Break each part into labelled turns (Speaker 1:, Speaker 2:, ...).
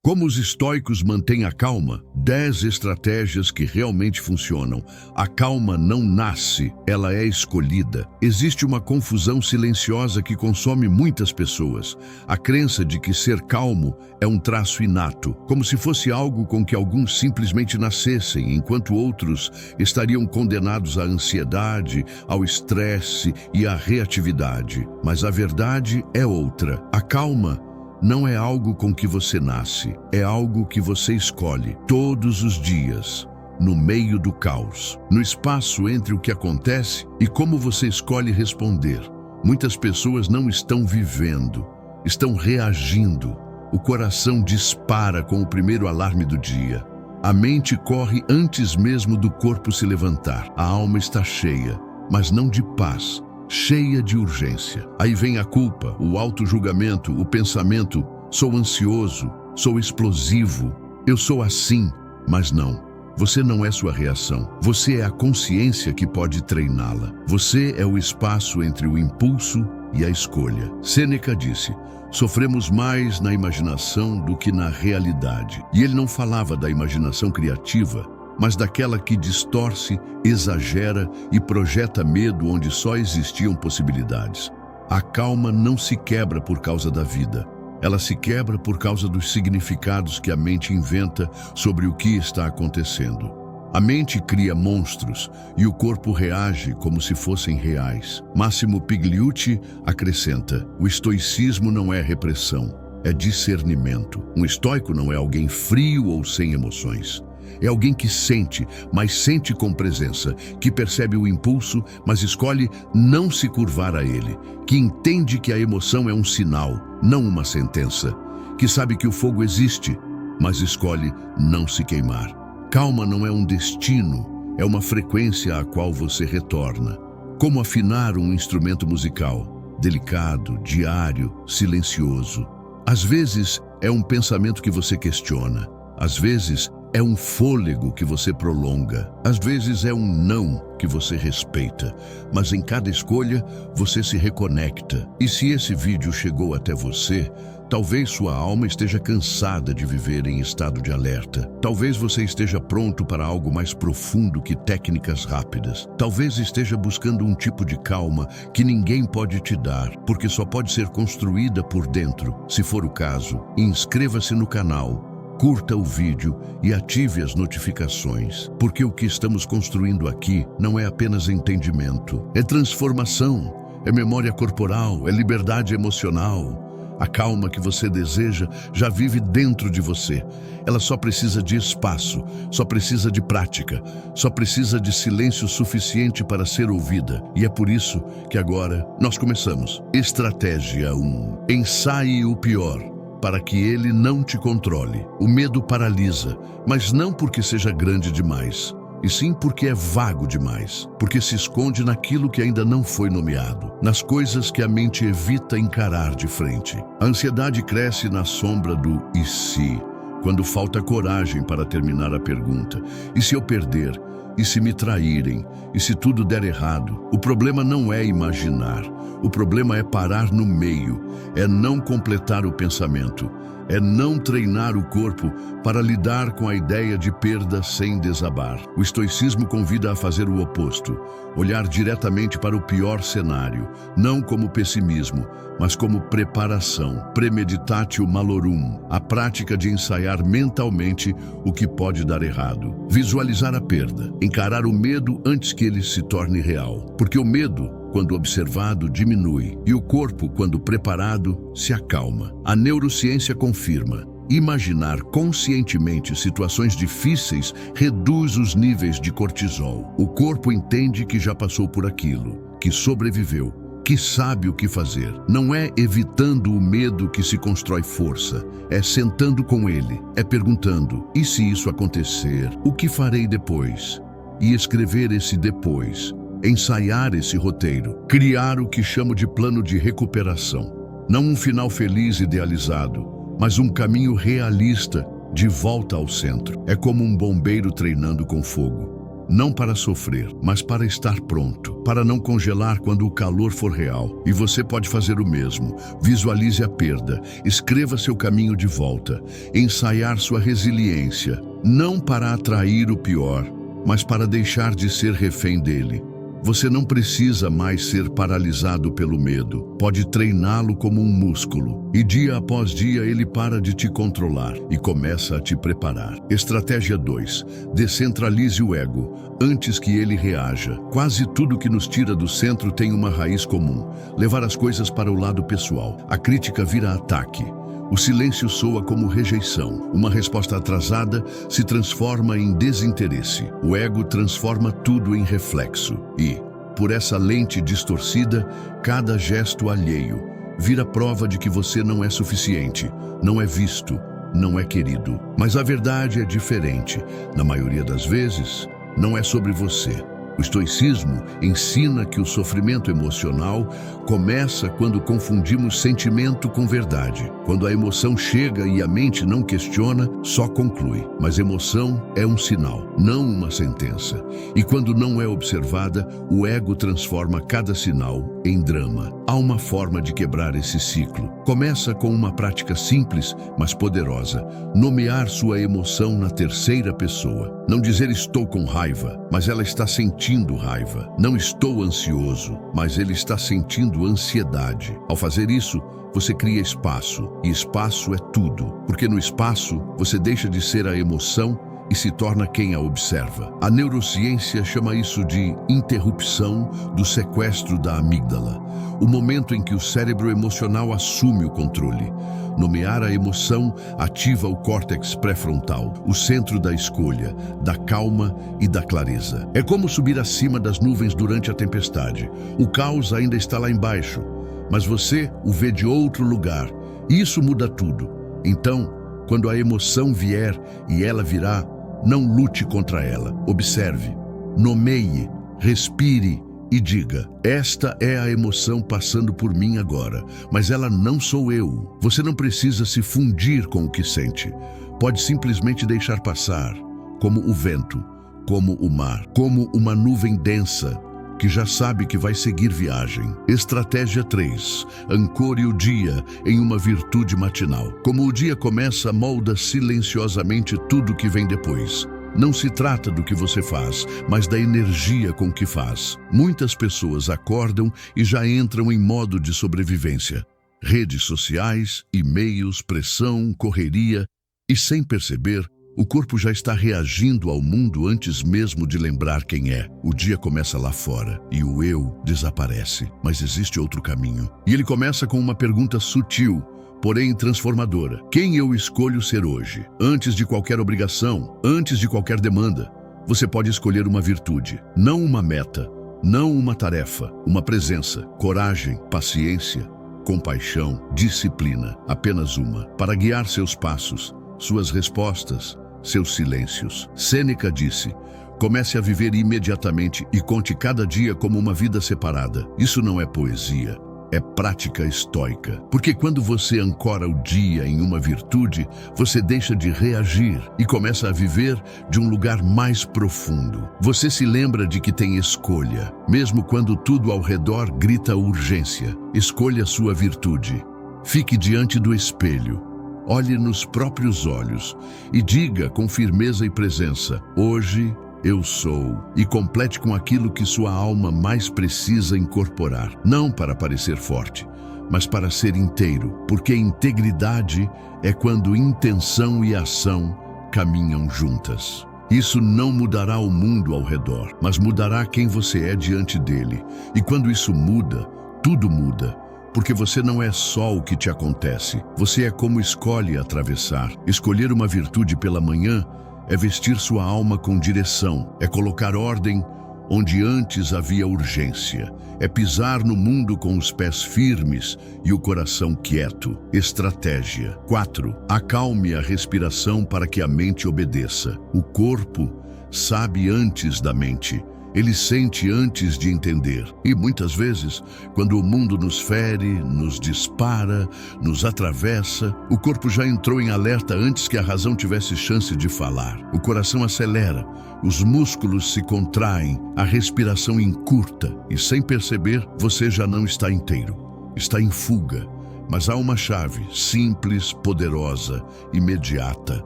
Speaker 1: Como os estoicos mantêm a calma? 10 estratégias que realmente funcionam. A calma não nasce, ela é escolhida. Existe uma confusão silenciosa que consome muitas pessoas. A crença de que ser calmo é um traço inato, como se fosse algo com que alguns simplesmente nascessem, enquanto outros estariam condenados à ansiedade, ao estresse e à reatividade. Mas a verdade é outra. A calma não é algo com que você nasce, é algo que você escolhe todos os dias, no meio do caos, no espaço entre o que acontece e como você escolhe responder. Muitas pessoas não estão vivendo, estão reagindo. O coração dispara com o primeiro alarme do dia. A mente corre antes mesmo do corpo se levantar. A alma está cheia, mas não de paz, cheia de urgência. Aí vem a culpa, o auto-julgamento, o pensamento: sou ansioso, sou explosivo, eu sou assim. Mas não, você não é sua reação. Você é a consciência que pode treiná-la. Você é o espaço entre o impulso e a escolha. Sêneca disse: sofremos mais na imaginação do que na realidade. E ele não falava da imaginação criativa, mas daquela que distorce, exagera e projeta medo onde só existiam possibilidades. A calma não se quebra por causa da vida. Ela se quebra por causa dos significados que a mente inventa sobre o que está acontecendo. A mente cria monstros e o corpo reage como se fossem reais. Massimo Pigliucci acrescenta: o estoicismo não é repressão, é discernimento. Um estoico não é alguém frio ou sem emoções. É alguém que sente, mas sente com presença, que percebe o impulso, mas escolhe não se curvar a ele, que entende que a emoção é um sinal, não uma sentença, que sabe que o fogo existe, mas escolhe não se queimar. Calma não é um destino, é uma frequência à qual você retorna. Como afinar um instrumento musical, delicado, diário, silencioso. Às vezes é um pensamento que você questiona, às vezes é um fôlego que você prolonga, às vezes é um não que você respeita, mas em cada escolha você se reconecta. E se esse vídeo chegou até você, talvez sua alma esteja cansada de viver em estado de alerta. Talvez você esteja pronto para algo mais profundo que técnicas rápidas. Talvez esteja buscando um tipo de calma que ninguém pode te dar, porque só pode ser construída por dentro. Se for o caso, inscreva-se no canal, curta o vídeo e ative as notificações, porque o que estamos construindo aqui não é apenas entendimento, é transformação, é memória corporal, é liberdade emocional. A calma que você deseja já vive dentro de você. Ela só precisa de espaço, só precisa de prática, só precisa de silêncio suficiente para ser ouvida. E é por isso que agora nós começamos. Estratégia 1. Ensaie o pior, para que ele não te controle. O medo paralisa, mas não porque seja grande demais, e sim porque é vago demais, porque se esconde naquilo que ainda não foi nomeado, nas coisas que a mente evita encarar de frente. A ansiedade cresce na sombra do "e se", quando falta coragem para terminar a pergunta: e se eu perder? E se me traírem? E se tudo der errado? O problema não é imaginar. O problema é parar no meio, é não completar o pensamento, é não treinar o corpo para lidar com a ideia de perda sem desabar. O estoicismo convida a fazer o oposto, olhar diretamente para o pior cenário, não como pessimismo, mas como preparação. Premeditatio malorum, a prática de ensaiar mentalmente o que pode dar errado. Visualizar a perda, encarar o medo antes que ele se torne real, porque o medo, quando observado, diminui, e o corpo, quando preparado, se acalma. A neurociência confirma: imaginar conscientemente situações difíceis reduz os níveis de cortisol. O corpo entende que já passou por aquilo, que sobreviveu, que sabe o que fazer. Não é evitando o medo que se constrói força, é sentando com ele, é perguntando: e se isso acontecer, o que farei depois? E escrever esse depois. Ensaiar esse roteiro, criar o que chamo de plano de recuperação. Não um final feliz idealizado, mas um caminho realista de volta ao centro. É como um bombeiro treinando com fogo. não para sofrer, mas para estar pronto, para não congelar quando o calor for real. E você pode fazer o mesmo. Visualize a perda, escreva seu caminho de volta, ensaiar sua resiliência, não para atrair o pior, mas para deixar de ser refém dele. Você não precisa mais ser paralisado pelo medo. Pode treiná-lo como um músculo. E dia após dia ele para de te controlar e começa a te preparar. Estratégia 2. Descentralize o ego antes que ele reaja. Quase tudo que nos tira do centro tem uma raiz comum: levar as coisas para o lado pessoal. A crítica vira ataque. O silêncio soa como rejeição. Uma resposta atrasada se transforma em desinteresse. O ego transforma tudo em reflexo. E, por essa lente distorcida, cada gesto alheio vira prova de que você não é suficiente, não é visto, não é querido. Mas a verdade é diferente. Na maioria das vezes, não é sobre você. O estoicismo ensina que o sofrimento emocional começa quando confundimos sentimento com verdade. Quando a emoção chega e a mente não questiona, só conclui. Mas emoção é um sinal, não uma sentença. E quando não é observada, o ego transforma cada sinal em drama. Há uma forma de quebrar esse ciclo. Começa com uma prática simples, mas poderosa: nomear sua emoção na terceira pessoa. Não dizer estou com raiva, mas ela está sentindo raiva. Não estou ansioso, mas ele está sentindo ansiedade. Ao fazer isso, você cria espaço, e espaço é tudo, porque no espaço você deixa de ser a emoção e se torna quem a observa. A neurociência chama isso de interrupção do sequestro da amígdala, o momento em que o cérebro emocional assume o controle. Nomear a emoção ativa o córtex pré-frontal, o centro da escolha, da calma e da clareza. É como subir acima das nuvens durante a tempestade. O caos ainda está lá embaixo, mas você o vê de outro lugar. E isso muda tudo. Então, quando a emoção vier, e ela virá, não lute contra ela. Observe, nomeie, respire e diga: esta é a emoção passando por mim agora, mas ela não sou eu. Você não precisa se fundir com o que sente. Pode simplesmente deixar passar, como o vento, como o mar, como uma nuvem densa que já sabe que vai seguir viagem. Estratégia 3. Ancore o dia em uma virtude matinal. Como o dia começa, molda silenciosamente tudo que vem depois. Não se trata do que você faz, mas da energia com que faz. Muitas pessoas acordam e já entram em modo de sobrevivência. Redes sociais, e-mails, pressão, correria, e sem perceber, o corpo já está reagindo ao mundo antes mesmo de lembrar quem é. O dia começa lá fora e o eu desaparece, mas existe outro caminho. E ele começa com uma pergunta sutil, porém transformadora: quem eu escolho ser hoje? Antes de qualquer obrigação, antes de qualquer demanda, você pode escolher uma virtude, não uma meta, não uma tarefa, uma presença, coragem, paciência, compaixão, disciplina, apenas uma, para guiar seus passos, suas respostas, seus silêncios. Sêneca disse: comece a viver imediatamente e conte cada dia como uma vida separada. Isso não é poesia, é prática estoica. Porque quando você ancora o dia em uma virtude, você deixa de reagir e começa a viver de um lugar mais profundo. Você se lembra de que tem escolha, mesmo quando tudo ao redor grita urgência. Escolha sua virtude. Fique diante do espelho. Olhe nos próprios olhos e diga com firmeza e presença: hoje eu sou. E complete com aquilo que sua alma mais precisa incorporar. Não para parecer forte, mas para ser inteiro. Porque integridade é quando intenção e ação caminham juntas. Isso não mudará o mundo ao redor, mas mudará quem você é diante dele. E quando isso muda, tudo muda. Porque você não é só o que te acontece, você é como escolhe atravessar. Escolher uma virtude pela manhã é vestir sua alma com direção, é colocar ordem onde antes havia urgência, é pisar no mundo com os pés firmes e o coração quieto. Estratégia 4. Acalme a respiração para que a mente obedeça. O corpo sabe antes da mente, Ele sente antes de entender. E muitas vezes, quando o mundo nos fere, nos dispara, nos atravessa, o corpo já entrou em alerta antes que a razão tivesse chance de falar. O coração acelera, os músculos se contraem, a respiração encurta e, sem perceber, você já não está inteiro. Está em fuga. Mas há uma chave, simples, poderosa, imediata.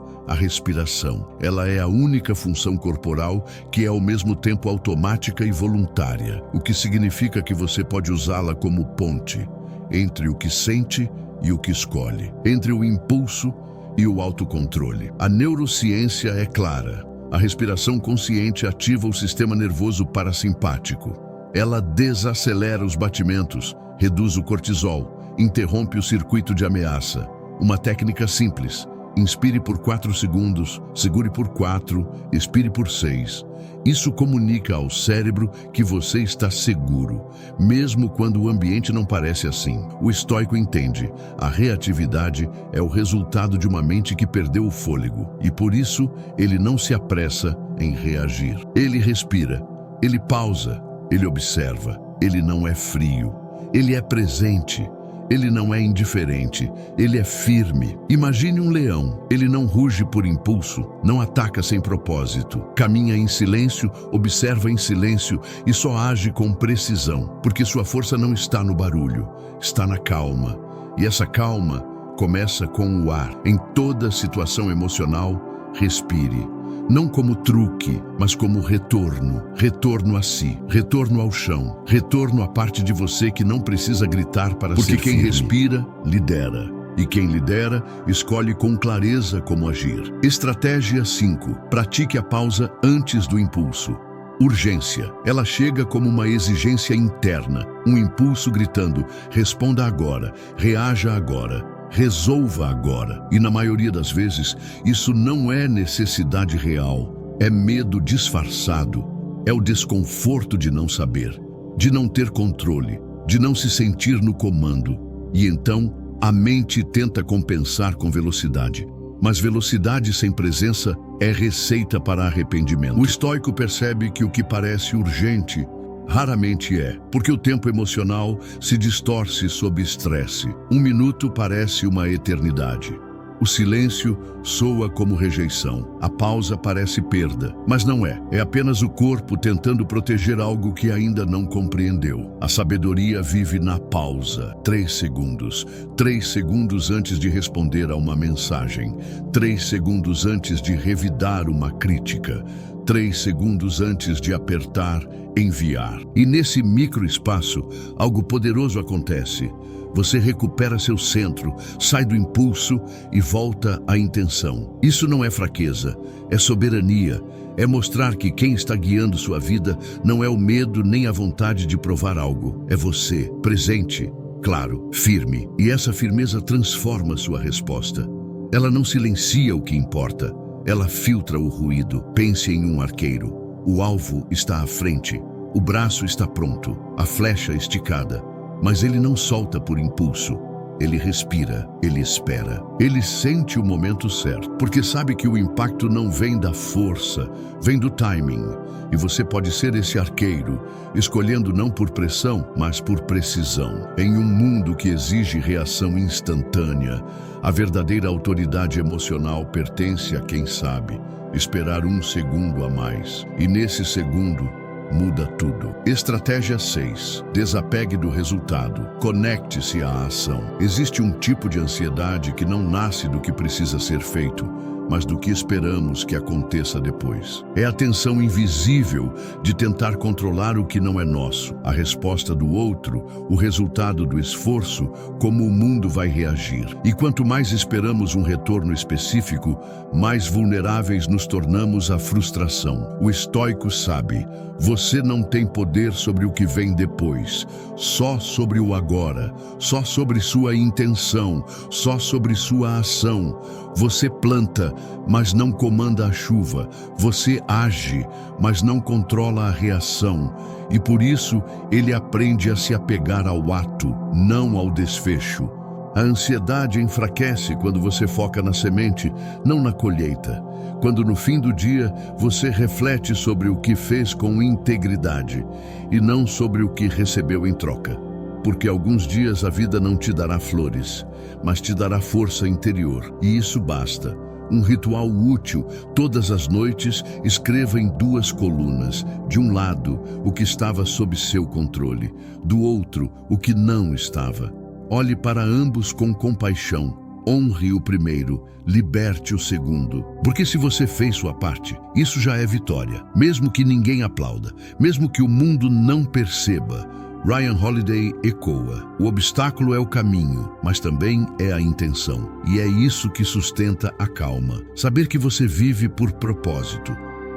Speaker 1: A respiração. Ela é a única função corporal que é ao mesmo tempo automática e voluntária, o que significa que você pode usá-la como ponte entre o que sente e o que escolhe, entre o impulso e o autocontrole. A neurociência é clara. A respiração consciente ativa o sistema nervoso parasimpático. Ela desacelera os batimentos, reduz o cortisol, interrompe o circuito de ameaça. Uma técnica simples. Inspire por 4 segundos, segure por 4, expire por 6. Isso comunica ao cérebro que você está seguro, mesmo quando o ambiente não parece assim. O estoico entende, a reatividade é o resultado de uma mente que perdeu o fôlego, e por isso ele não se apressa em reagir. Ele respira, ele pausa, ele observa, ele não é frio, ele é presente. Ele não é indiferente, ele é firme. Imagine um leão. Ele não ruge por impulso, não ataca sem propósito. Caminha em silêncio, observa em silêncio e só age com precisão, porque sua força não está no barulho, está na calma. E essa calma começa com o ar. Em toda situação emocional, respire. Não como truque, mas como retorno. Retorno a si, retorno ao chão, retorno à parte de você que não precisa gritar para ser firme. Porque quem respira, lidera. E quem lidera, escolhe com clareza como agir. Estratégia 5. Pratique a pausa antes do impulso. Urgência. Ela chega como uma exigência interna, um impulso gritando, responda agora, reaja agora. Resolva agora. E na maioria das vezes, isso não é necessidade real. É medo disfarçado. É o desconforto de não saber, de não ter controle, de não se sentir no comando. E então, a mente tenta compensar com velocidade. Mas velocidade sem presença é receita para arrependimento. O estoico percebe que o que parece urgente raramente é, porque o tempo emocional se distorce sob estresse. 1 minuto parece uma eternidade. O silêncio soa como rejeição. A pausa parece perda, mas não é. É apenas o corpo tentando proteger algo que ainda não compreendeu. A sabedoria vive na pausa. 3 segundos. 3 segundos antes de responder a uma mensagem. 3 segundos antes de revidar uma crítica. 3 segundos antes de apertar enviar. E nesse microespaço, algo poderoso acontece. Você recupera seu centro, sai do impulso e volta à intenção. Isso não é fraqueza, é soberania. É mostrar que quem está guiando sua vida não é o medo nem a vontade de provar algo. É você, presente, claro, firme. E essa firmeza transforma sua resposta. Ela não silencia o que importa. Ela filtra o ruído. Pense em um arqueiro. O alvo está à frente, o braço está pronto, a flecha esticada, mas ele não solta por impulso. Ele respira, ele espera, ele sente o momento certo, porque sabe que o impacto não vem da força, vem do timing. E você pode ser esse arqueiro, escolhendo não por pressão, mas por precisão. Em um mundo que exige reação instantânea, a verdadeira autoridade emocional pertence a quem sabe esperar 1 segundo a mais. E nesse segundo, muda tudo. Estratégia 6. Desapegue do resultado. Conecte-se à ação. Existe um tipo de ansiedade que não nasce do que precisa ser feito, mas do que esperamos que aconteça depois. É a tensão invisível de tentar controlar o que não é nosso, a resposta do outro, o resultado do esforço, como o mundo vai reagir. E quanto mais esperamos um retorno específico, mais vulneráveis nos tornamos à frustração. O estoico sabe, você não tem poder sobre o que vem depois, só sobre o agora, só sobre sua intenção, só sobre sua ação. Você planta, mas não comanda a chuva. Você age, mas não controla a reação. E por isso, ele aprende a se apegar ao ato, não ao desfecho. A ansiedade enfraquece quando você foca na semente, não na colheita. Quando no fim do dia você reflete sobre o que fez com integridade e não sobre o que recebeu em troca. Porque alguns dias a vida não te dará flores, mas te dará força interior, e isso basta. Um ritual útil, todas as noites, escreva em 2 colunas. De um lado, o que estava sob seu controle, do outro, o que não estava. Olhe para ambos com compaixão. Honre o primeiro, liberte o segundo. Porque se você fez sua parte, isso já é vitória. Mesmo que ninguém aplauda, mesmo que o mundo não perceba. Ryan Holiday ecoa: o obstáculo é o caminho, mas também é a intenção. E é isso que sustenta a calma. Saber que você vive por propósito,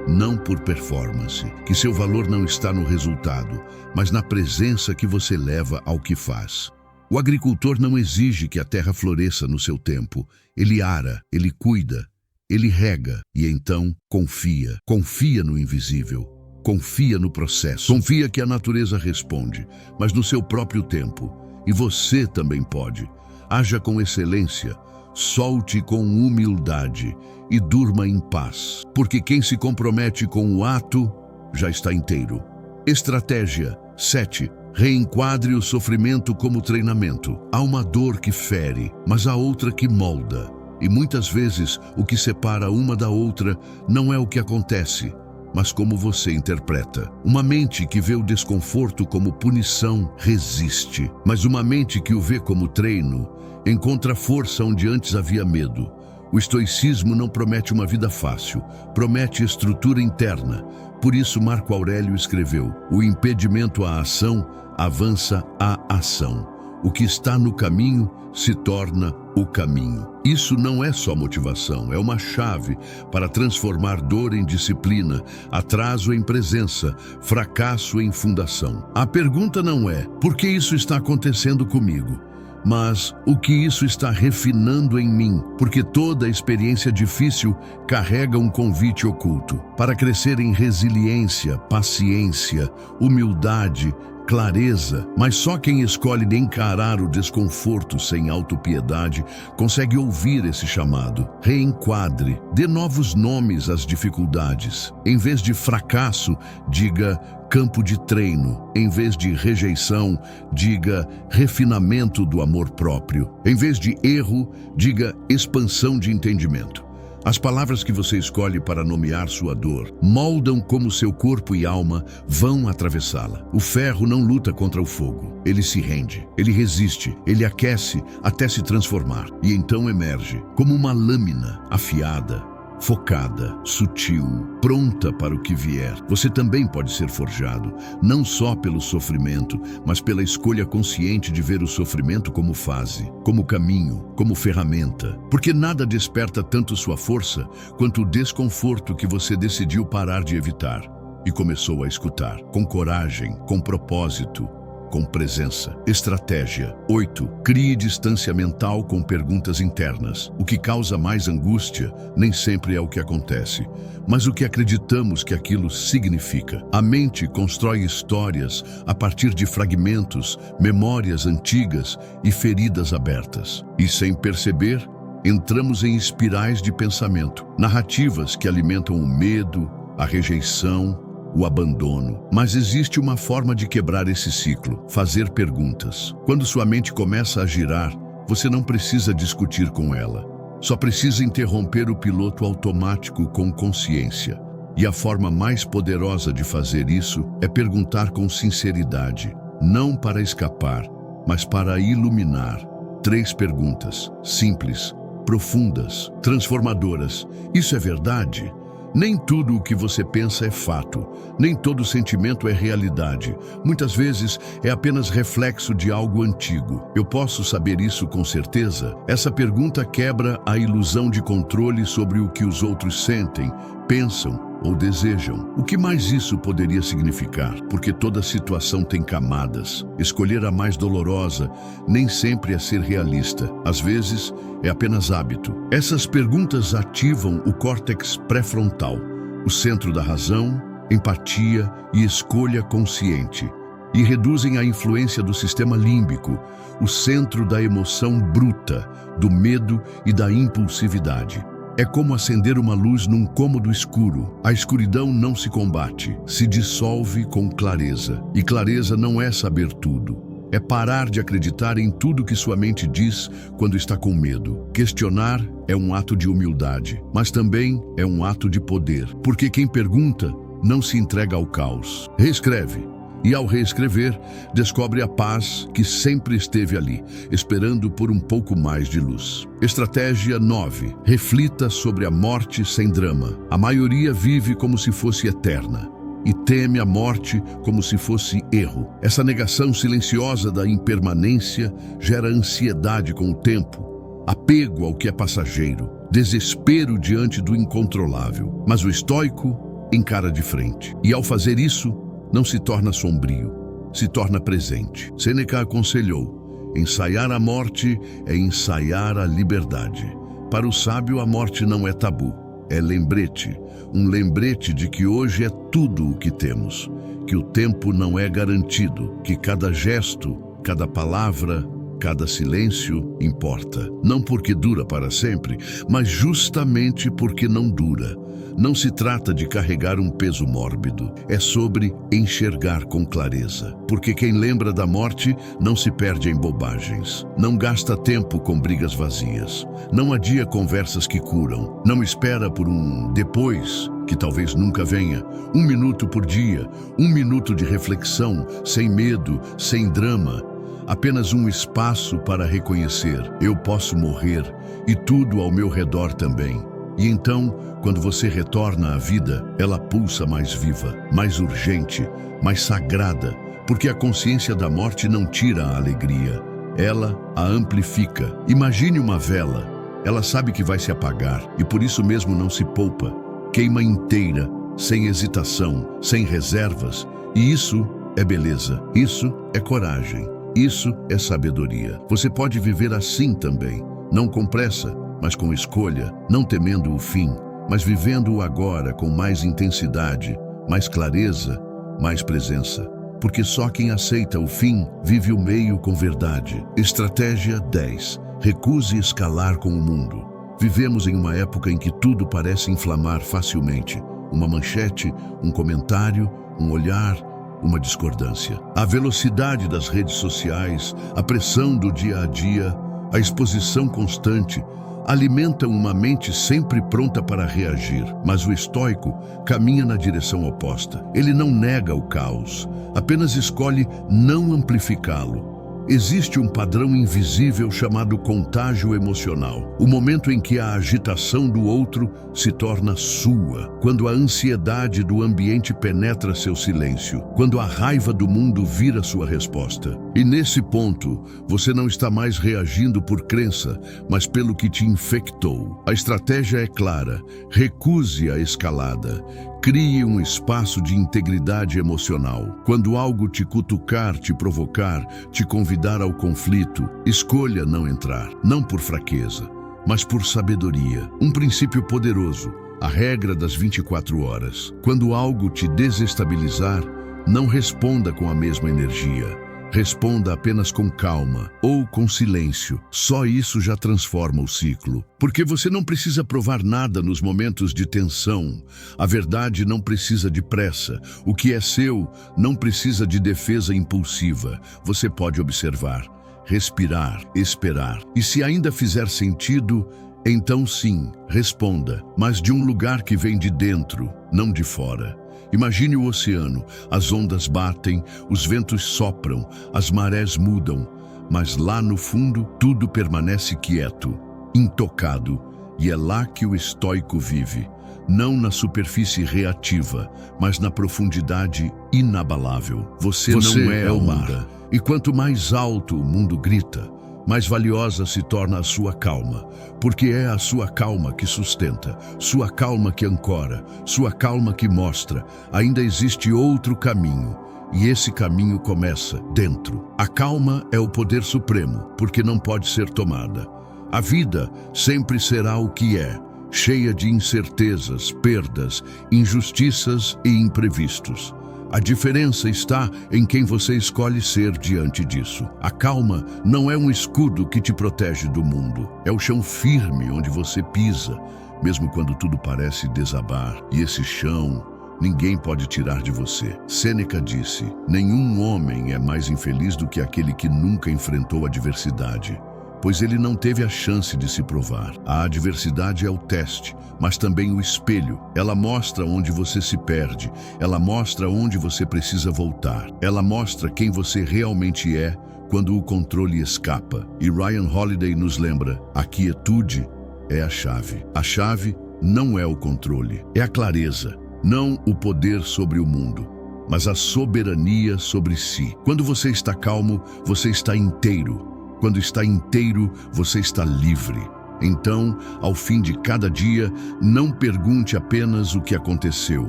Speaker 1: não por performance. Que seu valor não está no resultado, mas na presença que você leva ao que faz. O agricultor não exige que a terra floresça no seu tempo. Ele ara, ele cuida, ele rega e então confia. Confia no invisível. Confia no processo. Confia que a natureza responde, mas no seu próprio tempo. E você também pode. Haja com excelência, solte com humildade e durma em paz. Porque quem se compromete com o ato já está inteiro. Estratégia 7. Reenquadre o sofrimento como treinamento. Há uma dor que fere, mas há outra que molda. E muitas vezes o que separa uma da outra não é o que acontece, mas como você interpreta. Uma mente que vê o desconforto como punição resiste, mas uma mente que o vê como treino encontra força onde antes havia medo. O estoicismo não promete uma vida fácil, promete estrutura interna. Por isso Marco Aurélio escreveu: o impedimento à ação avança à ação. O que está no caminho se torna o caminho. Isso não é só motivação, é uma chave para transformar dor em disciplina, atraso em presença, fracasso em fundação. A pergunta não é: por que isso está acontecendo comigo? Mas o que isso está refinando em mim? Porque toda experiência difícil carrega um convite oculto para crescer em resiliência, paciência, humildade, clareza. Mas só quem escolhe encarar o desconforto sem autopiedade consegue ouvir esse chamado. Reenquadre, dê novos nomes às dificuldades. Em vez de fracasso, diga campo de treino. Em vez de rejeição, diga refinamento do amor próprio. Em vez de erro, diga expansão de entendimento. As palavras que você escolhe para nomear sua dor moldam como seu corpo e alma vão atravessá-la. O ferro não luta contra o fogo. Ele se rende, ele resiste, ele aquece até se transformar. E então emerge como uma lâmina afiada, focada, sutil, pronta para o que vier. Você também pode ser forjado, não só pelo sofrimento, mas pela escolha consciente de ver o sofrimento como fase, como caminho, como ferramenta. Porque nada desperta tanto sua força quanto o desconforto que você decidiu parar de evitar e começou a escutar, com coragem, com propósito, com presença. Estratégia 8. Crie distância mental com perguntas internas. O que causa mais angústia nem sempre é o que acontece, mas o que acreditamos que aquilo significa. A mente constrói histórias a partir de fragmentos, memórias antigas e feridas abertas. E sem perceber, entramos em espirais de pensamento, narrativas que alimentam o medo, a rejeição, o abandono. Mas existe uma forma de quebrar esse ciclo: fazer perguntas. Quando sua mente começa a girar, você não precisa discutir com ela. Só precisa interromper o piloto automático com consciência. E a forma mais poderosa de fazer isso é perguntar com sinceridade, não para escapar, mas para iluminar. 3 perguntas, simples, profundas, transformadoras. Isso é verdade? Nem tudo o que você pensa é fato, nem todo sentimento é realidade. Muitas vezes é apenas reflexo de algo antigo. Eu posso saber isso com certeza? Essa pergunta quebra a ilusão de controle sobre o que os outros sentem, pensam ou desejam. O que mais isso poderia significar? Porque toda situação tem camadas. Escolher a mais dolorosa nem sempre é ser realista. Às vezes, é apenas hábito. Essas perguntas ativam o córtex pré-frontal, o centro da razão, empatia e escolha consciente. e reduzem a influência do sistema límbico, o centro da emoção bruta, do medo e da impulsividade. É como acender uma luz num cômodo escuro. A escuridão não se combate, se dissolve com clareza. E clareza não é saber tudo. É parar de acreditar em tudo que sua mente diz quando está com medo. Questionar é um ato de humildade, mas também é um ato de poder, porque quem pergunta não se entrega ao caos. Reescreve. E ao reescrever, descobre a paz que sempre esteve ali, esperando por um pouco mais de luz. Estratégia 9. Reflita sobre a morte sem drama. A maioria vive como se fosse eterna e teme a morte como se fosse erro. Essa negação silenciosa da impermanência gera ansiedade com o tempo, apego ao que é passageiro, desespero diante do incontrolável. Mas o estoico encara de frente. E ao fazer isso, não se torna sombrio, se torna presente. Sêneca aconselhou: ensaiar a morte é ensaiar a liberdade. Para o sábio, a morte não é tabu, é lembrete. Um lembrete de que hoje é tudo o que temos, que o tempo não é garantido, que cada gesto, cada palavra, cada silêncio importa. Não porque dura para sempre, mas justamente porque não dura. Não se trata de carregar um peso mórbido, é sobre enxergar com clareza. Porque quem lembra da morte não se perde em bobagens, não gasta tempo com brigas vazias, não adia conversas que curam, não espera por um depois, que talvez nunca venha. 1 minuto por dia, 1 minuto de reflexão, sem medo, sem drama. Apenas um espaço para reconhecer: eu posso morrer e tudo ao meu redor também. E então, quando você retorna à vida, ela pulsa mais viva, mais urgente, mais sagrada, porque a consciência da morte não tira a alegria, ela a amplifica. Imagine uma vela, ela sabe que vai se apagar e por isso mesmo não se poupa, queima inteira, sem hesitação, sem reservas, e isso é beleza, isso é coragem, isso é sabedoria. Você pode viver assim também, não com pressa, mas com escolha, não temendo o fim, mas vivendo o agora com mais intensidade, mais clareza, mais presença. Porque só quem aceita o fim vive o meio com verdade. Estratégia 10. Recuse escalar com o mundo. Vivemos em uma época em que tudo parece inflamar facilmente. Uma manchete, um comentário, um olhar, uma discordância. A velocidade das redes sociais, a pressão do dia a dia, a exposição constante alimentam uma mente sempre pronta para reagir. Mas o estoico caminha na direção oposta. Ele não nega o caos, apenas escolhe não amplificá-lo. Existe um padrão invisível chamado contágio emocional. O momento em que a agitação do outro se torna sua, quando a ansiedade do ambiente penetra seu silêncio, quando a raiva do mundo vira sua resposta. E nesse ponto, você não está mais reagindo por crença, mas pelo que te infectou. A estratégia é clara: recuse a escalada. Crie um espaço de integridade emocional. Quando algo te cutucar, te provocar, te convidar ao conflito, escolha não entrar, não por fraqueza, mas por sabedoria. Um princípio poderoso, a regra das 24 horas. Quando algo te desestabilizar, não responda com a mesma energia. Responda apenas com calma ou com silêncio. Só isso já transforma o ciclo. Porque você não precisa provar nada nos momentos de tensão. A verdade não precisa de pressa. O que é seu não precisa de defesa impulsiva. Você pode observar, respirar, esperar. E se ainda fizer sentido, então sim, responda, mas de um lugar que vem de dentro, não de fora. Imagine o oceano, as ondas batem, os ventos sopram, as marés mudam, mas lá no fundo tudo permanece quieto, intocado, e é lá que o estoico vive, não na superfície reativa, mas na profundidade inabalável. Você não é o mar, e quanto mais alto o mundo grita, mais valiosa se torna a sua calma, porque é a sua calma que sustenta, sua calma que ancora, sua calma que mostra, ainda existe outro caminho, e esse caminho começa dentro. A calma é o poder supremo, porque não pode ser tomada. A vida sempre será o que é, cheia de incertezas, perdas, injustiças e imprevistos. A diferença está em quem você escolhe ser diante disso. A calma não é um escudo que te protege do mundo. É o chão firme onde você pisa, mesmo quando tudo parece desabar. E esse chão, ninguém pode tirar de você. Sêneca disse: nenhum homem é mais infeliz do que aquele que nunca enfrentou adversidade, pois ele não teve a chance de se provar. A adversidade é o teste, mas também o espelho. Ela mostra onde você se perde, ela mostra onde você precisa voltar. Ela mostra quem você realmente é quando o controle escapa. E Ryan Holiday nos lembra: a quietude é a chave. A chave não é o controle, é a clareza. Não o poder sobre o mundo, mas a soberania sobre si. Quando você está calmo, você está inteiro. Quando está inteiro, você está livre. Então, ao fim de cada dia, não pergunte apenas o que aconteceu.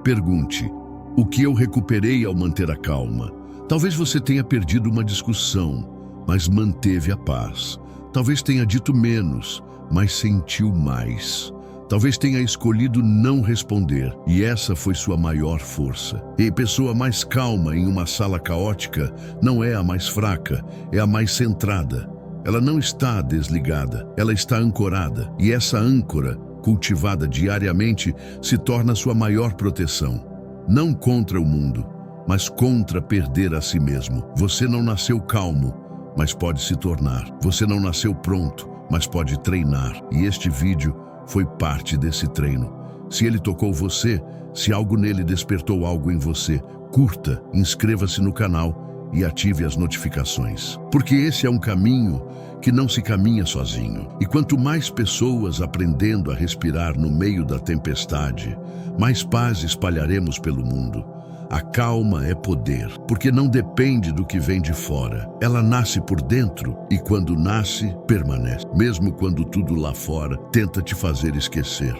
Speaker 1: Pergunte: o que eu recuperei ao manter a calma? Talvez você tenha perdido uma discussão, mas manteve a paz. Talvez tenha dito menos, mas sentiu mais. Talvez tenha escolhido não responder, e essa foi sua maior força. E a pessoa mais calma em uma sala caótica não é a mais fraca, é a mais centrada. Ela não está desligada, ela está ancorada. E essa âncora, cultivada diariamente, se torna sua maior proteção. Não contra o mundo, mas contra perder a si mesmo. Você não nasceu calmo, mas pode se tornar. Você não nasceu pronto, mas pode treinar. E este vídeo foi parte desse treino. Se ele tocou você, se algo nele despertou algo em você, curta, inscreva-se no canal e ative as notificações. Porque esse é um caminho que não se caminha sozinho. E quanto mais pessoas aprendendo a respirar no meio da tempestade, mais paz espalharemos pelo mundo. A calma é poder, porque não depende do que vem de fora. Ela nasce por dentro e quando nasce, permanece. Mesmo quando tudo lá fora tenta te fazer esquecer.